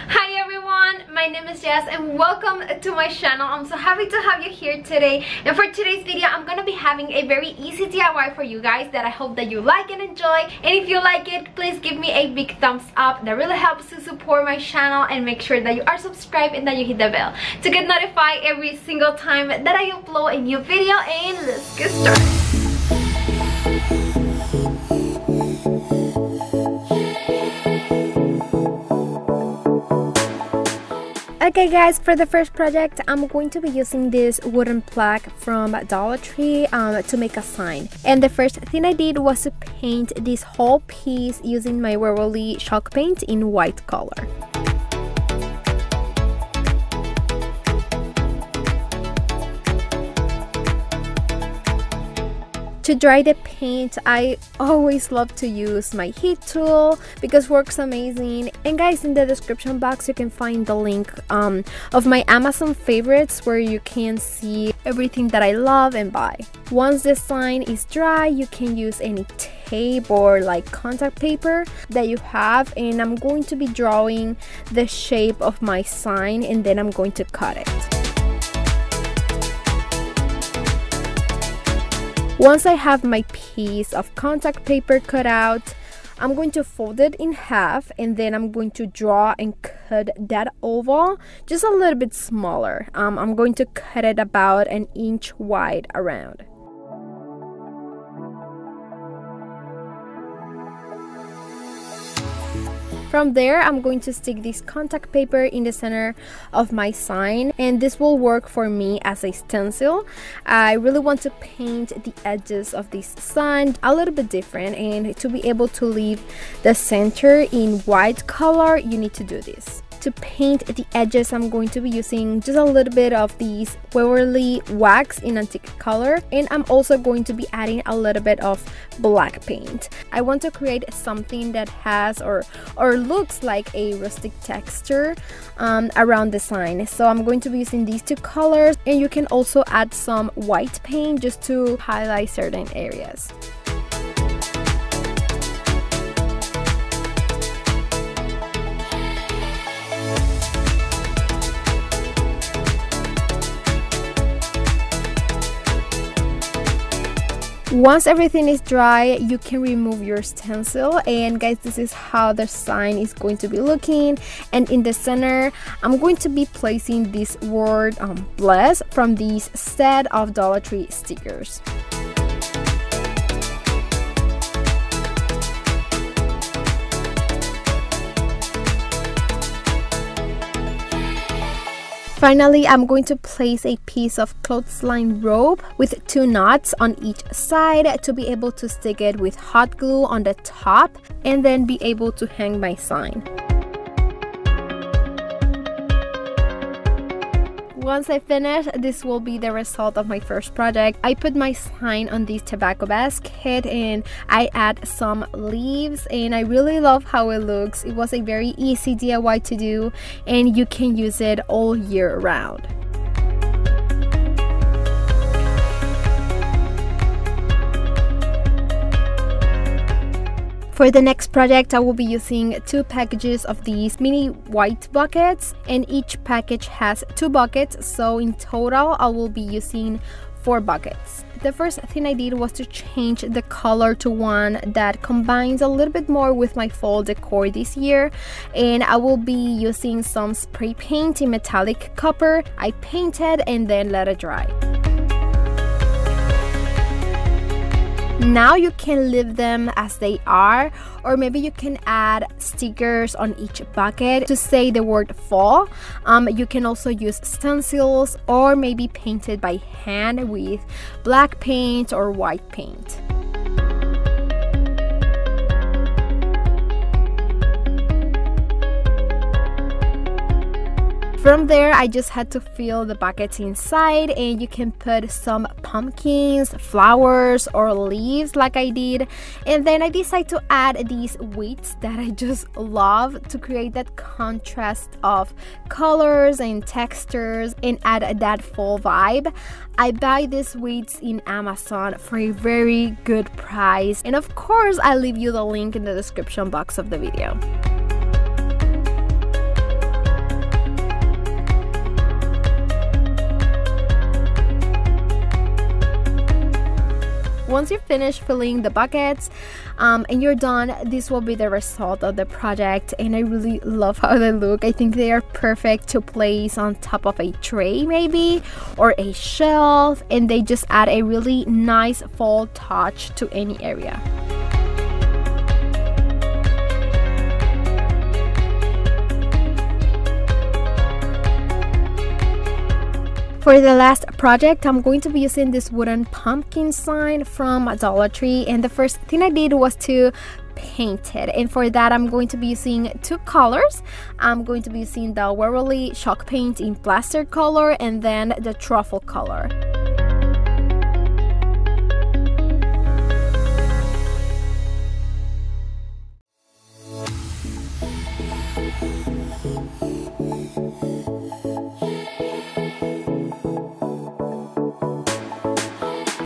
Hi everyone, my name is Jess and welcome to my channel. I'm so happy to have you here today, and for today's video I'm gonna be having a very easy DIY for you guys that I hope that you like and enjoy. And if you like it, please give me a big thumbs up. That really helps to support my channel, and make sure that you are subscribed and that you hit the bell to get notified every single time that I upload a new video. And let's get started. Okay guys, for the first project I'm going to be using this wooden plaque from Dollar Tree to make a sign. And the first thing I did was to paint this whole piece using my Waverly chalk paint in white color. To dry the paint, I always love to use my heat tool because it works amazing. And guys, in the description box you can find the link of my Amazon favorites where you can see everything that I love and buy. Once the sign is dry, you can use any tape or like contact paper that you have, and I'm going to be drawing the shape of my sign and then I'm going to cut it. Once I have my piece of contact paper cut out, I'm going to fold it in half, and then I'm going to draw and cut that oval just a little bit smaller. I'm going to cut it about an inch wide around. From there, I'm going to stick this contact paper in the center of my sign, and this will work for me as a stencil. I really want to paint the edges of this sign a little bit different, and to be able to leave the center in white color, you need to do this. To paint the edges, I'm going to be using just a little bit of these Waverly wax in antique color, and I'm also going to be adding a little bit of black paint. I want to create something that has or looks like a rustic texture around the sign. So I'm going to be using these two colors, and you can also add some white paint just to highlight certain areas. Once everything is dry, you can remove your stencil, and guys, this is how the sign is going to be looking. And in the center, I'm going to be placing this word bless from this set of Dollar Tree stickers. Finally, I'm going to place a piece of clothesline rope with 2 knots on each side to be able to stick it with hot glue on the top, and then be able to hang my sign. Once I finish, this will be the result of my first project. I put my sign on this tobacco basket and I add some leaves, and I really love how it looks. It was a very easy DIY to do, and you can use it all year round. For the next project, I will be using 2 packages of these mini white buckets, and each package has 2 buckets, so in total I will be using 4 buckets. The first thing I did was to change the color to one that combines a little bit more with my fall decor this year, and I will be using some spray paint in metallic copper. I painted and then let it dry. Now you can leave them as they are, or maybe you can add stickers on each bucket to say the word fall. You can also use stencils, or maybe paint it by hand with black paint or white paint. From there, I just had to fill the buckets inside, and you can put some pumpkins, flowers, or leaves like I did. And then I decided to add these weights that I just love to create that contrast of colors and textures and add that fall vibe. I buy these weights in Amazon for a very good price, and of course I'll leave you the link in the description box of the video. once you finish filling the buckets and you're done, this will be the result of the project, and I really love how they look. I think they are perfect to place on top of a tray maybe, or a shelf, and they just add a really nice fall touch to any area. For the last project, I'm going to be using this wooden pumpkin sign from Dollar Tree, and the first thing I did was to paint it, and for that I'm going to be using two colors. I'm going to be using the Waverly chalk paint in plaster color and then the truffle color.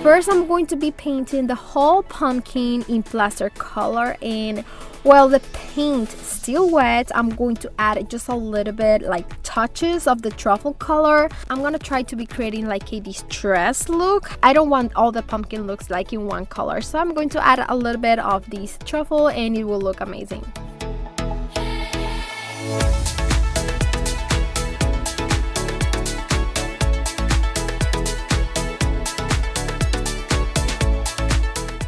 First, I'm going to be painting the whole pumpkin in plaster color, and while the paint is still wet, I'm going to add just a little bit like touches of the truffle color. I'm gonna try to be creating like a distressed look. I don't want all the pumpkin looks like in one color, so I'm going to add a little bit of this truffle and it will look amazing.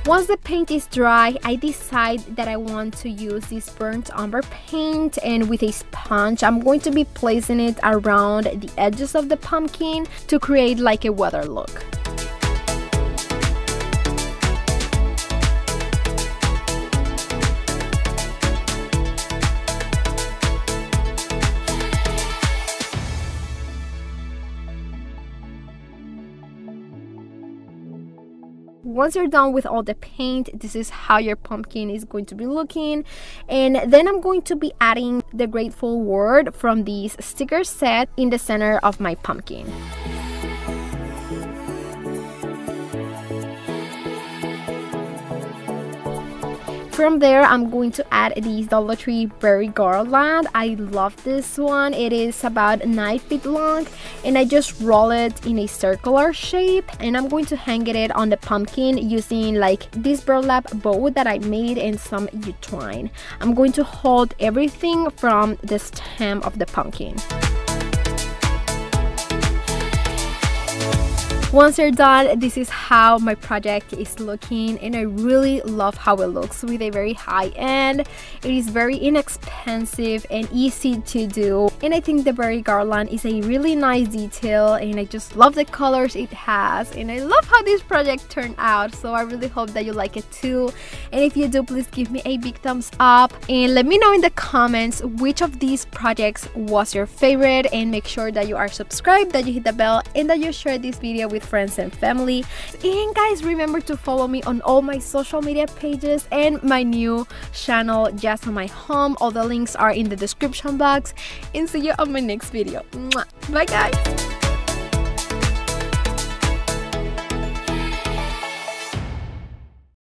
Once the paint is dry, I decide that I want to use this burnt umber paint, and with a sponge I'm going to be placing it around the edges of the pumpkin to create like a weather look. Once you're done with all the paint, this is how your pumpkin is going to be looking. And then I'm going to be adding the grateful word from this sticker set in the center of my pumpkin. From there, I'm going to add this Dollar Tree berry garland. I love this one. It is about 9 feet long, and I just roll it in a circular shape, and I'm going to hang it on the pumpkin using like this burlap bow that I made and some U-twine. I'm going to hold everything from the stem of the pumpkin. Once you're done, this is how my project is looking, and I really love how it looks with a very high end. It is very inexpensive and easy to do, and I think the berry garland is a really nice detail, and I just love the colors it has, and I love how this project turned out. So I really hope that you like it too, and if you do, please give me a big thumbs up and let me know in the comments which of these projects was your favorite, and make sure that you are subscribed, that you hit the bell, and that you share this video with friends and family. And guys, remember to follow me on all my social media pages and my new channel, Jazomy Home. All the links are in the description box, and see you on my next video. Bye guys.